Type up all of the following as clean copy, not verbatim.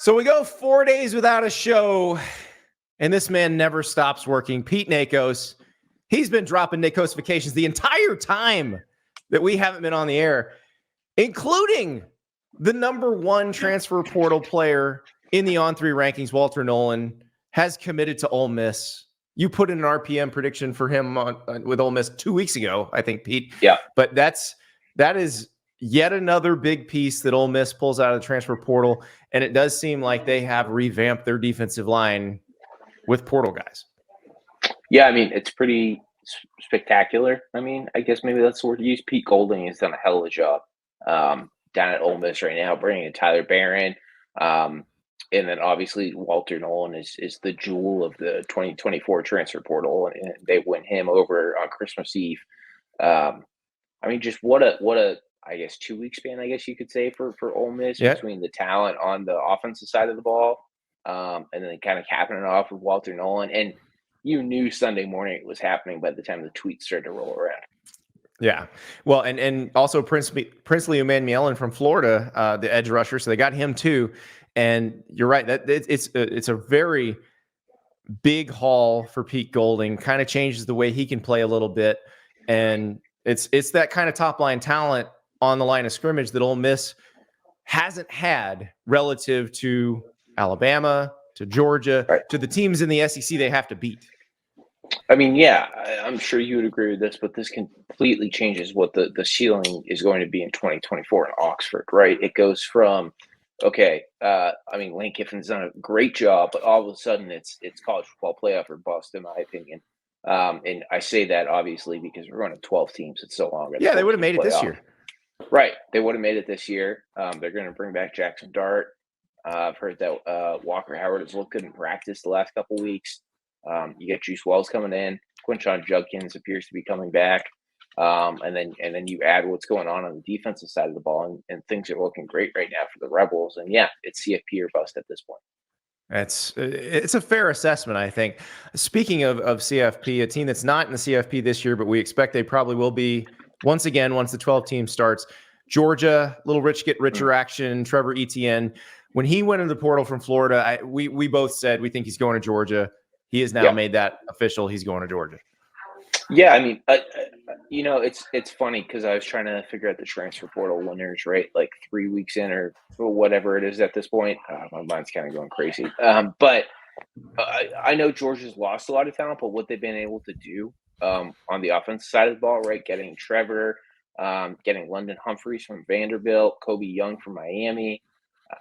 So we go 4 days without a show, and this man never stops working. Pete Nakos, he's been dropping Nakosifications the entire time that we haven't been on the air, including the number one transfer portal player in the On3 rankings, Walter Nolan, has committed to Ole Miss. You put in an RPM prediction for him with Ole Miss 2 weeks ago, I think, Pete. Yeah. But that is yet another big piece that Ole Miss pulls out of the transfer portal, and it does seem like they have revamped their defensive line with portal guys. Yeah, I mean, it's pretty spectacular. I mean, I guess maybe that's the word to use. Pete Golding has done a hell of a job down at Ole Miss right now, bringing in Tyler Barron. And then obviously Walter Nolan is the jewel of the 2024 transfer portal, and they win him over on Christmas Eve. I mean, just what a I guess 2 week span, I guess you could say, for Ole Miss between the talent on the offensive side of the ball, and then kind of capping it off with Walter Nolan. And you knew Sunday morning it was happening by the time the tweets started to roll around. Yeah. Well, and also Princely Umanmielen from Florida, the edge rusher. So they got him too. And you're right. That it's a very big haul for Pete Golding. Kind of changes the way he can play a little bit. And it's that kind of top line talent on the line of scrimmage that Ole Miss hasn't had relative to Alabama, to Georgia, right, to the teams in the SEC they have to beat. I mean, yeah, I'm sure you would agree with this, but this completely changes what the ceiling is going to be in 2024 in Oxford, right? It goes from, okay, I mean, Lane Kiffin's done a great job, but all of a sudden it's college football playoff or bust, in my opinion. And I say that obviously because we're going to 12 teams. It's so long. Yeah, they would have made it this year. Right. They would have made it this year. They're going to bring back Jackson Dart. I've heard that Walker Howard has looked good in practice the last couple of weeks. You get Juice Wells coming in. Quinshon Judkins appears to be coming back. And then you add what's going on the defensive side of the ball, and things are looking great right now for the Rebels. And yeah, it's CFP or bust at this point. It's a fair assessment, I think. Speaking of CFP, a team that's not in the CFP this year, but we expect they probably will be once again once the 12 team starts. Georgia, little rich get richer action. Trevor Etienne, when he went into the portal from Florida, we both said we think he's going to Georgia. He has now made that official. He's going to Georgia. Yeah, I mean, it's funny because I was trying to figure out the transfer portal winners, right? Like 3 weeks in or whatever it is at this point. My mind's kind of going crazy. But I know Georgia's lost a lot of talent, but what they've been able to do on the offensive side of the ball, right? Getting Trevor, getting London Humphreys from Vanderbilt, Kobe Young from Miami.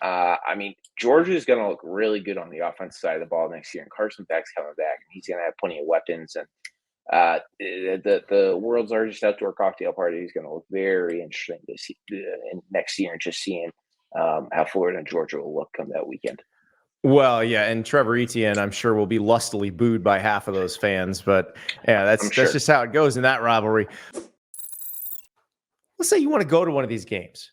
I mean, Georgia is going to look really good on the offensive side of the ball next year, and Carson Beck's coming back, and he's going to have plenty of weapons. And the world's largest outdoor cocktail party is going to look very interesting to see next year, and just seeing how Florida and Georgia will look come that weekend. Well, yeah, and Trevor Etienne, I'm sure, will be lustily booed by half of those fans, but yeah, that's just how it goes in that rivalry. Let's say you want to go to one of these games.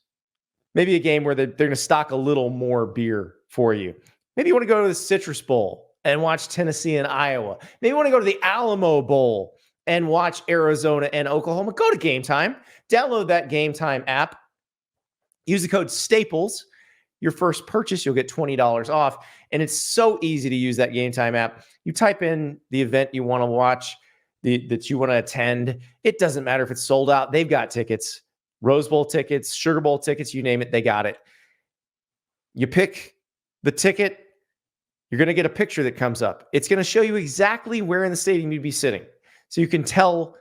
Maybe a game where they're going to stock a little more beer for you. Maybe you want to go to the Citrus Bowl and watch Tennessee and Iowa. Maybe you want to go to the Alamo Bowl and watch Arizona and Oklahoma. Go to GameTime. Download that GameTime app. Use the code STAPLES. Your first purchase, you'll get $20 off. And it's so easy to use that GameTime app. You type in the event you want to watch, that you want to attend. It doesn't matter if it's sold out. They've got tickets. Rose Bowl tickets, Sugar Bowl tickets, you name it, they got it. You pick the ticket, you're going to get a picture that comes up. It's going to show you exactly where in the stadium you'd be sitting. So you can tell,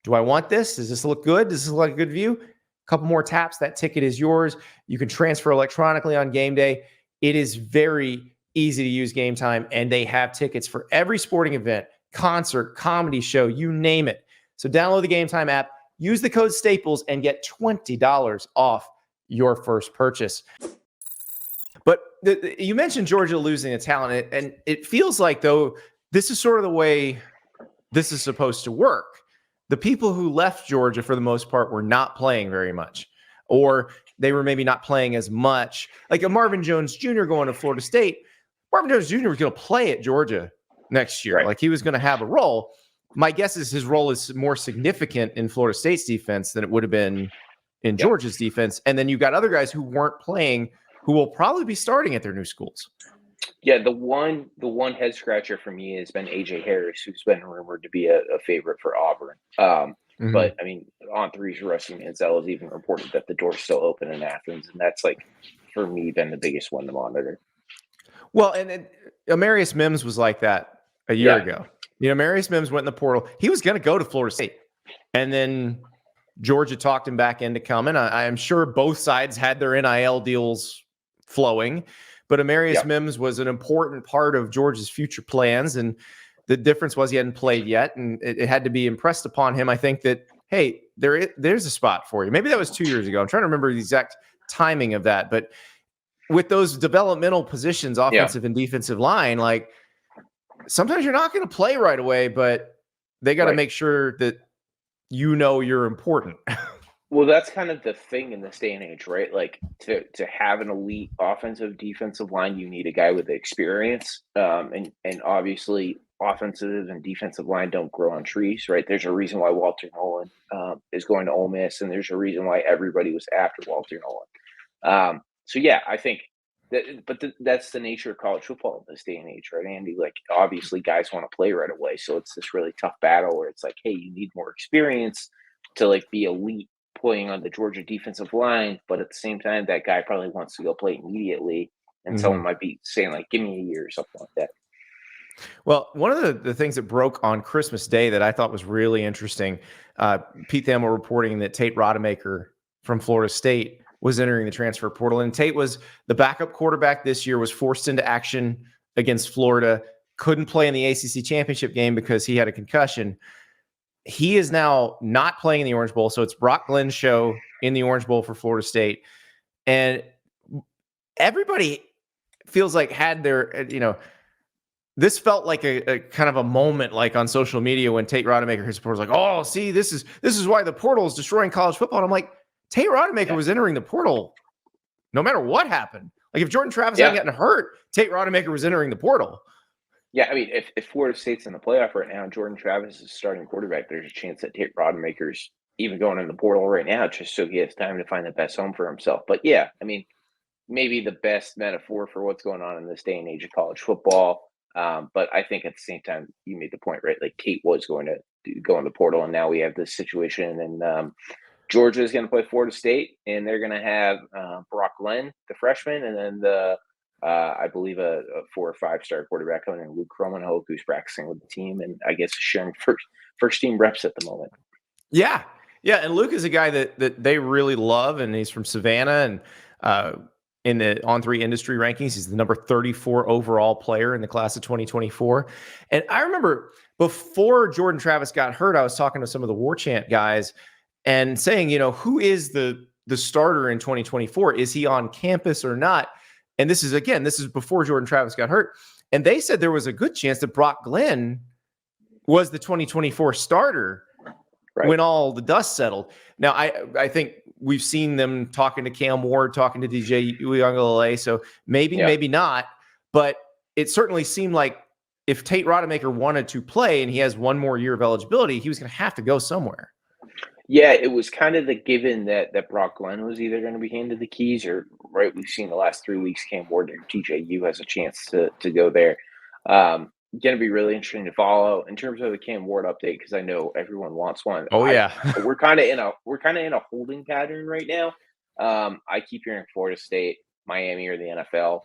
do I want this? Does this look good? Does this look like a good view? A couple more taps, that ticket is yours. You can transfer electronically on game day. It is very easy to use GameTime, and they have tickets for every sporting event, concert, comedy show, you name it. So download the GameTime app. Use the code STAPLES and get $20 off your first purchase. But you mentioned Georgia losing a talent, and it feels like, though, this is sort of the way this is supposed to work. The people who left Georgia, for the most part, were not playing very much, or they were maybe not playing as much. Like a Marvin Jones Jr. going to Florida State, Marvin Jones Jr. was going to play at Georgia next year. Right. Like he was going to have a role. My guess is his role is more significant in Florida State's defense than it would have been in Georgia's defense. And then you got other guys who weren't playing who will probably be starting at their new schools. Yeah, the one head scratcher for me has been AJ Harris, who's been rumored to be a favorite for Auburn. But I mean, On3's Rusty Manziel has even reported that the door's still open in Athens, and that's like for me been the biggest one to monitor. Well, and Amarius Mims was like that a year ago. Amarius Mims went in the portal. He was going to go to Florida State, and then Georgia talked him back into coming. I am sure both sides had their NIL deals flowing, but Amarius Mims was an important part of Georgia's future plans. And the difference was he hadn't played yet, and it had to be impressed upon him. I think that, hey, there's a spot for you. Maybe that was 2 years ago. I'm trying to remember the exact timing of that. But with those developmental positions, offensive and defensive line, like sometimes you're not going to play right away, but they got to make sure that you're important. Well, that's kind of the thing in this day and age, right? Like to have an elite offensive defensive line, you need a guy with experience. And obviously offensive and defensive line don't grow on trees, right? There's a reason why Walter Nolan is going to Ole Miss, and there's a reason why everybody was after Walter Nolan. So yeah, I think that's the nature of college football in this day and age, right, Andy? Like obviously guys want to play right away. So it's this really tough battle where it's like, hey, you need more experience to like be elite playing on the Georgia defensive line, but at the same time, that guy probably wants to go play immediately, and someone might be saying like, "Give me a year" or something like that. Well, one of the things that broke on Christmas Day that I thought was really interesting, Pete Thamel reporting that Tate Rodemaker from Florida State was entering the transfer portal, and Tate was the backup quarterback this year, was forced into action against Florida, couldn't play in the ACC championship game because he had a concussion. He is now not playing in the Orange Bowl. So it's Brock Glenn's show in the Orange Bowl for Florida State. And everybody feels like had their, this felt like a kind of a moment like on social media when Tate Rodemaker, his supporters, like, oh, see, this is why the portal is destroying college football. And I'm like, Tate Rodemaker was entering the portal no matter what happened. Like if Jordan Travis hadn't gotten hurt, Tate Rodemaker was entering the portal. Yeah, I mean, if Florida State's in the playoff right now, Jordan Travis is starting quarterback, there's a chance that Tate Rodemaker's even going in the portal right now just so he has time to find the best home for himself. But yeah, I mean, maybe the best metaphor for what's going on in this day and age of college football. But I think at the same time, you made the point, right? Like Tate was going to go in the portal, and now we have this situation. And Georgia is going to play Florida State, and they're going to have Brock Glenn, the freshman, and then I believe a 4 or 5 star quarterback coming in, Luke Kromenhoek, who's practicing with the team, and I guess sharing first team reps at the moment. Yeah, and Luke is a guy that they really love, and he's from Savannah, and in the On3 industry rankings, he's the number 34 overall player in the class of 2024. And I remember before Jordan Travis got hurt, I was talking to some of the War Chant guys and saying, who is the starter in 2024? Is he on campus or not? And this is before Jordan Travis got hurt. And they said there was a good chance that Brock Glenn was the 2024 starter when all the dust settled. Now, I think we've seen them talking to Cam Ward, talking to DJ Uiagalelei, so maybe not. But it certainly seemed like if Tate Rodemaker wanted to play and he has one more year of eligibility, he was going to have to go somewhere. Yeah, it was kind of the given that Brock Glenn was either going to be handed the keys or, right, we've seen the last 3 weeks, Cam Ward or TJU has a chance to go there. Going to be really interesting to follow in terms of the Cam Ward update, because I know everyone wants one. Oh, yeah. We're kind of in a holding pattern right now. I keep hearing Florida State, Miami, or the NFL.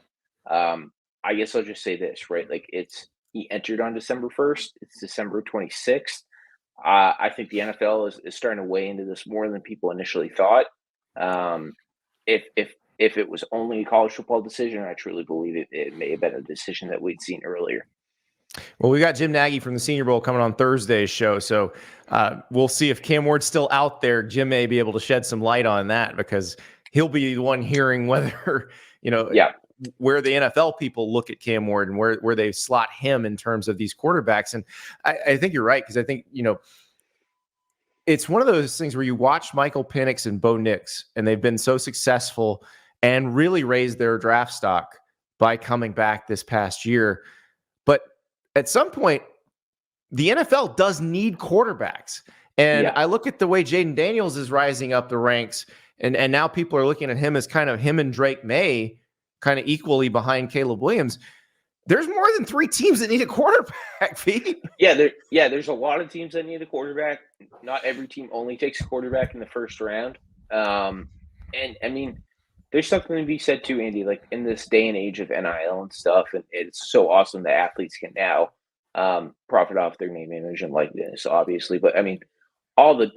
I guess I'll just say this, right? Like he entered on December 1st. It's December 26th. I think the NFL is starting to weigh into this more than people initially thought. If it was only a college football decision, I truly believe it may have been a decision that we'd seen earlier. Well, we got Jim Nagy from the Senior Bowl coming on Thursday's show, so we'll see if Cam Ward's still out there. Jim may be able to shed some light on that because he'll be the one hearing whether, where the NFL people look at Cam Ward and where they slot him in terms of these quarterbacks. And I think you're right, because I think, it's one of those things where you watch Michael Penix and Bo Nix, and they've been so successful and really raised their draft stock by coming back this past year. But at some point, the NFL does need quarterbacks. And I look at the way Jaden Daniels is rising up the ranks, and now people are looking at him as kind of him and Drake May kind of equally behind Caleb Williams. There's more than 3 teams that need a quarterback, Pete. There's a lot of teams that need a quarterback. Not every team only takes a quarterback in the first round. And I mean, there's something to be said too, Andy, like in this day and age of NIL and stuff, and it's so awesome that athletes can now profit off their name, image, and likeness, obviously. But I mean, all the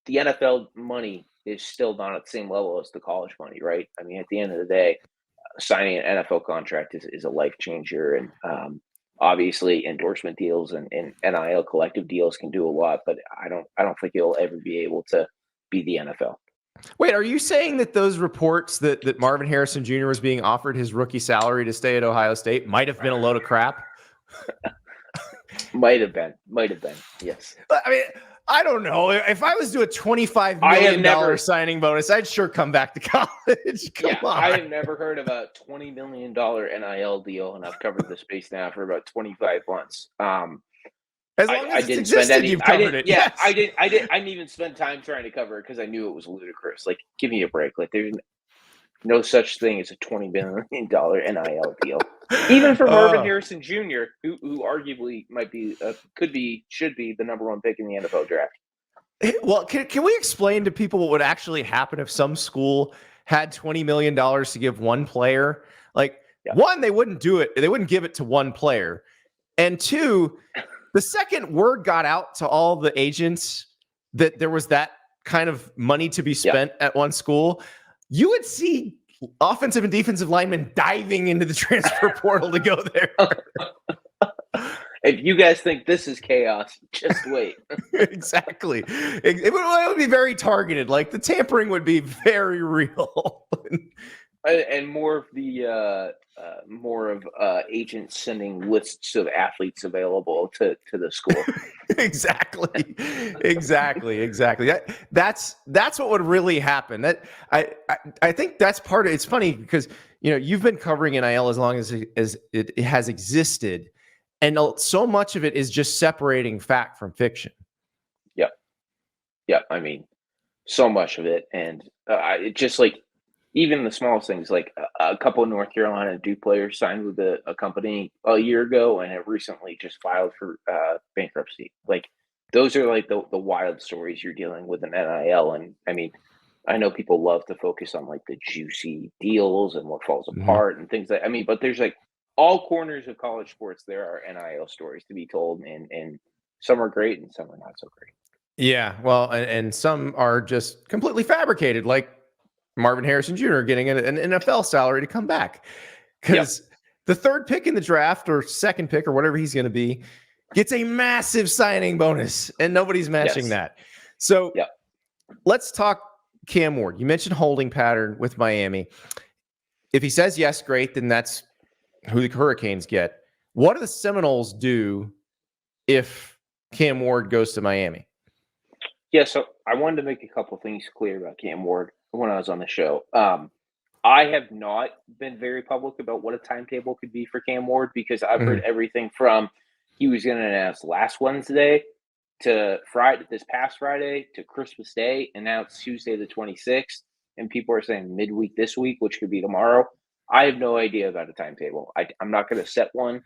NFL money is still not at the same level as the college money, right? I mean, at the end of the day, signing an NFL contract is a life changer, and obviously endorsement deals and NIL collective deals can do a lot, but I don't think it'll ever be able to be the NFL. Wait, are you saying that those reports that Marvin Harrison Jr. was being offered his rookie salary to stay at Ohio State might have been a load of crap? Might have been. Yes. I mean, I don't know. If I was doing a $25 million signing bonus, I'd sure come back to college. Come on. I have never heard of a $20 million NIL deal, and I've covered the space now for about 25 months. As long as it's existed, you've covered it. Yeah, yes. I didn't even spend time trying to cover it because I knew it was ludicrous. Like, give me a break. Like, there's no such thing as a $20 million NIL deal. Even for Marvin Harrison Jr., who arguably should be the number 1 pick in the NFL draft. Well, can we explain to people what would actually happen if some school had $20 million to give one player? Like, one, they wouldn't do it. They wouldn't give it to one player. And 2, the second word got out to all the agents that there was that kind of money to be spent at one school, you would see offensive and defensive linemen diving into the transfer portal to go there. If you guys think this is chaos, just wait. Exactly. It would be very targeted. Like, the tampering would be very real. And more of the agents sending lists of athletes available to the school. Exactly. That's what would really happen. That I think that's part of it's funny because you've been covering NIL as long as it has existed, and so much of it is just separating fact from fiction. I mean, so much of it, and it just like. Even the smallest things, like a couple of North Carolina Duke players signed with a company a year ago and have recently just filed for bankruptcy. Like, those are like the wild stories you're dealing with in NIL. And I mean, I know people love to focus on like the juicy deals and what falls apart and things like. I mean, but there's like all corners of college sports. There are NIL stories to be told, and some are great and some are not so great. Yeah, well, and some are just completely fabricated, like Marvin Harrison Jr. getting an NFL salary to come back, because the 3rd pick in the draft or 2nd pick or whatever he's going to be gets a massive signing bonus, and nobody's matching that. So let's talk Cam Ward. You mentioned holding pattern with Miami. If he says yes, great, then that's who the Hurricanes get. What do the Seminoles do if Cam Ward goes to Miami? Yeah, so I wanted to make a couple things clear about Cam Ward when I was on the show. I have not been very public about what a timetable could be for Cam Ward, because I've heard everything from he was going to announce last Wednesday to this past Friday to Christmas Day, and now it's Tuesday the 26th, and people are saying midweek this week, which could be tomorrow. I have no idea about a timetable. I'm not going to set one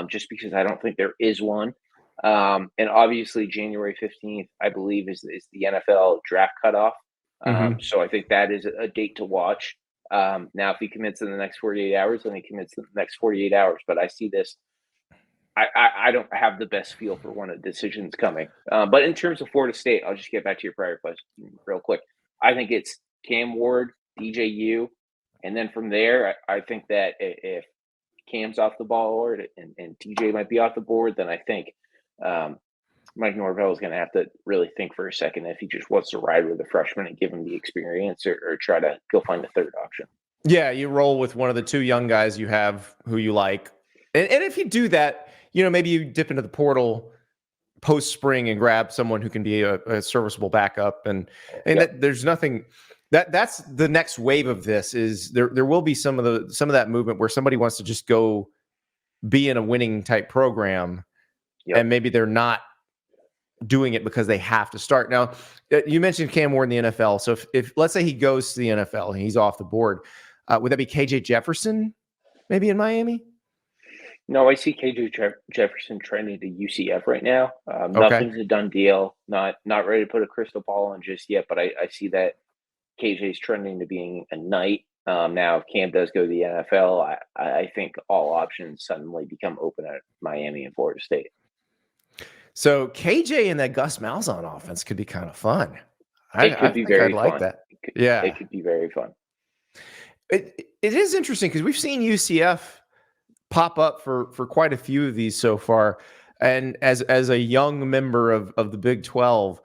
just because I don't think there is one. And obviously January 15th, I believe, is the NFL draft cutoff. So I think that is a date to watch. Now, if he commits in the next 48 hours, then he commits in the next 48 hours. But I see this. I don't have the best feel for when a decision's coming. But in terms of Florida State, I'll just get back to your prior question real quick. I think it's Cam Ward, DJU, and then from there, I think that if Cam's off the board and DJ might be off the board, then I think Mike Norvell is going to have to really think for a second if he just wants to ride with a freshman and give him the experience, or try to go find a third option. Yeah, you roll with one of the 2 young guys you have who you like. And if you do that, maybe you dip into the portal post spring and grab someone who can be a serviceable backup. And that, there's nothing that's the next wave of this is there will be some of that movement where somebody wants to just go be in a winning type program. And maybe they're not doing it because they have to start. Now, you mentioned Cam Ward in the NFL. So if let's say he goes to the NFL and he's off the board, Would that be KJ Jefferson maybe in Miami? No, I see KJ Jefferson trending to UCF right now. Okay. Nothing's a done deal. Not ready to put a crystal ball on just yet, but I see that KJ's trending to being a Knight. Now, if Cam does go to the NFL, I think all options suddenly become open at Miami and Florida State. So KJ and that Gus Malzahn offense could be kind of fun. It could be very like fun. that. It could be very fun. It is interesting because we've seen UCF pop up for quite a few of these so far. And as a young member of the Big 12,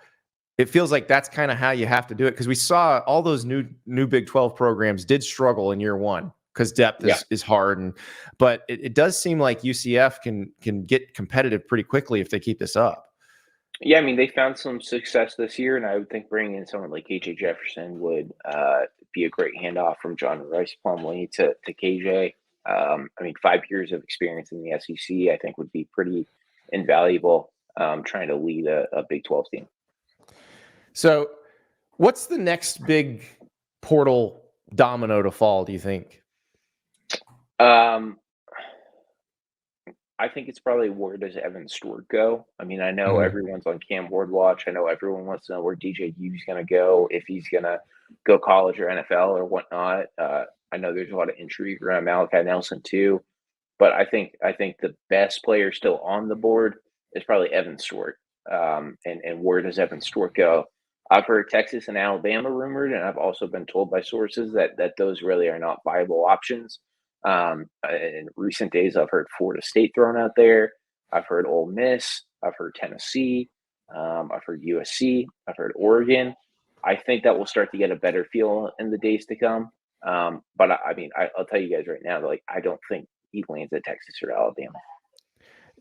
it feels like that's kind of how you have to do it, because we saw all those new Big 12 programs did struggle in year one because depth is hard. But it does seem like UCF can get competitive pretty quickly if they keep this up. Yeah, I mean, they found some success this year, and I would think bringing in someone like KJ Jefferson would be a great handoff from John Rice Plumlee to KJ. I mean, 5 years of experience in the SEC, I think, would be pretty invaluable trying to lead a Big 12 team. So what's the next big portal domino to fall, do you think? I think it's probably, where does Evan Stewart go? I mean, I know everyone's on Cam Ward watch. I know everyone wants to know where DJ U's going to go, if he's going to go college or NFL or whatnot. I know there's a lot of intrigue around Malachi Nelson too, but I think the best player still on the board is probably Evan Stewart. And where does Evan Stewart go? I've heard Texas and Alabama rumored, and I've also been told by sources that those really are not viable options. In recent days, I've heard Florida State thrown out there. I've heard Ole Miss. I've heard Tennessee. I've heard USC. I've heard Oregon. I think that we'll start to get a better feel in the days to come. But I mean, I'll tell you guys right now, like, I don't think he lands at Texas or Alabama.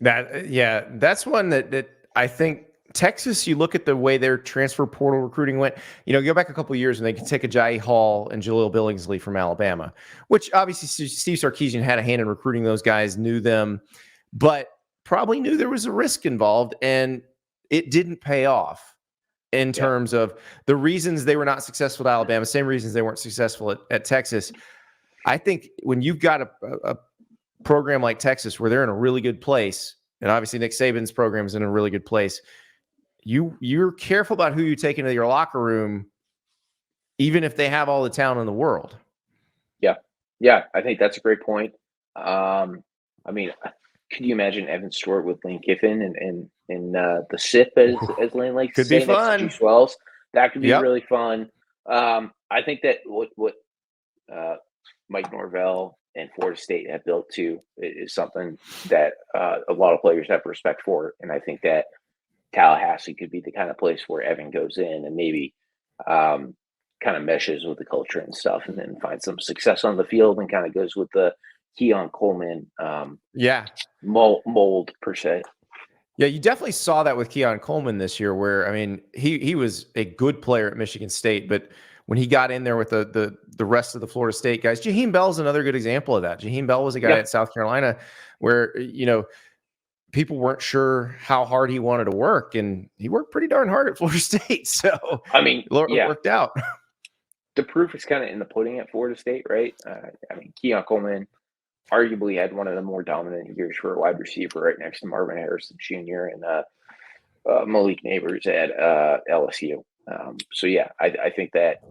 That's one that I think Texas, you look at the way their transfer portal recruiting went, go back a couple of years and they could take a Jai Hall and Jaleel Billingsley from Alabama, which obviously Steve Sarkisian had a hand in recruiting those guys, knew them, but probably knew there was a risk involved, and it didn't pay off in terms of the reasons they were not successful at Alabama, same reasons they weren't successful at Texas. I think when you've got a program like Texas where they're in a really good place, and obviously Nick Saban's program is in a really good place, you're careful about who you take into your locker room, even if they have all the talent in the world. Yeah, I think that's a great point. I mean, could you imagine Evan Stewart with Lane Kiffin and the SIP, as Lane likes to say, be fun. Next to G12s? That could be really fun. I think that what Mike Norvell and Florida State have built to is something that a lot of players have respect for, and I think that Tallahassee could be the kind of place where Evan goes in and maybe kind of meshes with the culture and stuff, and then finds some success on the field and kind of goes with the Keon Coleman mold per se. Yeah, you definitely saw that with Keon Coleman this year, where, I mean, he was a good player at Michigan State, but when he got in there with the rest of the Florida State guys, Jaheim Bell's another good example of that. Jaheim Bell was a guy at South Carolina where, people weren't sure how hard he wanted to work, and he worked pretty darn hard at Florida State. So, I mean, it worked out. The proof is kind of in the pudding at Florida State, right? I mean, Keon Coleman arguably had one of the more dominant years for a wide receiver, right next to Marvin Harrison Jr. and Malik Neighbors at LSU. So, yeah, I think that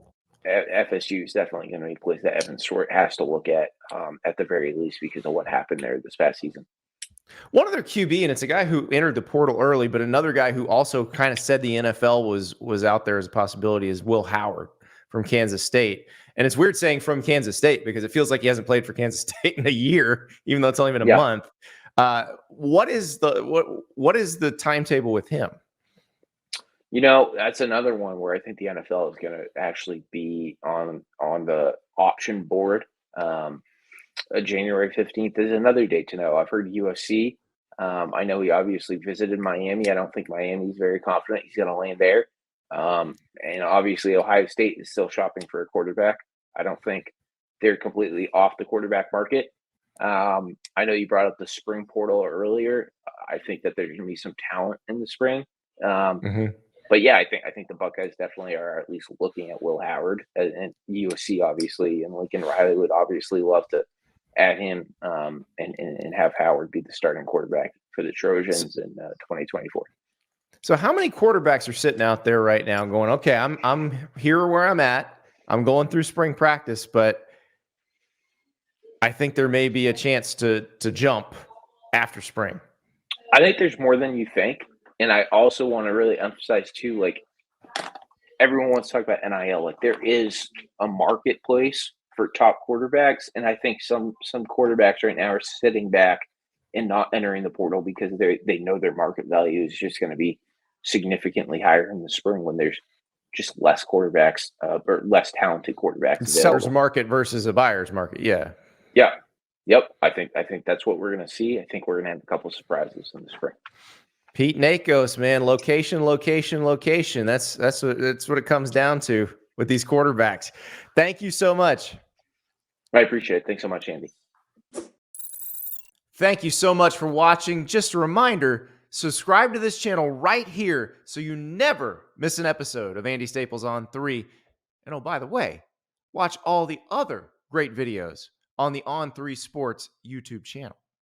FSU is definitely going to be a place that Evan Stewart has to look at the very least, because of what happened there this past season. One other QB, and it's a guy who entered the portal early, but another guy who also kind of said the NFL was out there as a possibility, is Will Howard from Kansas State. And it's weird saying from Kansas State, because it feels like he hasn't played for Kansas State in a year, even though it's only been a month. What is the timetable with him? That's another one where I think the NFL is going to actually be on the option board. January 15th is another date to know. I've heard USC. I know he obviously visited Miami. I don't think Miami's very confident he's going to land there. And obviously Ohio State is still shopping for a quarterback. I don't think they're completely off the quarterback market. I know you brought up the spring portal earlier. I think that there's going to be some talent in the spring. But yeah, I think the Buckeyes definitely are at least looking at Will Howard, and USC obviously, and Lincoln Riley would obviously love to add him and have Howard be the starting quarterback for the Trojans in 2024. So how many quarterbacks are sitting out there right now going, okay, I'm here where I'm at. I'm going through spring practice, but I think there may be a chance to jump after spring. I think there's more than you think. And I also want to really emphasize too, like, everyone wants to talk about NIL. Like, there is a marketplace for top quarterbacks, and I think some quarterbacks right now are sitting back and not entering the portal because they know their market value is just going to be significantly higher in the spring when there's just less quarterbacks or less talented quarterbacks available. Seller's market versus a buyer's market. Yeah. Yeah. Yep. I think that's what we're going to see. I think we're going to have a couple surprises in the spring. Pete Nakos, man, location. That's what it comes down to with these quarterbacks. Thank you so much. I appreciate it. Thanks so much, Andy. Thank you so much for watching. Just a reminder, subscribe to this channel right here so you never miss an episode of Andy Staples On 3. And oh, by the way, watch all the other great videos on the On3 Sports YouTube channel.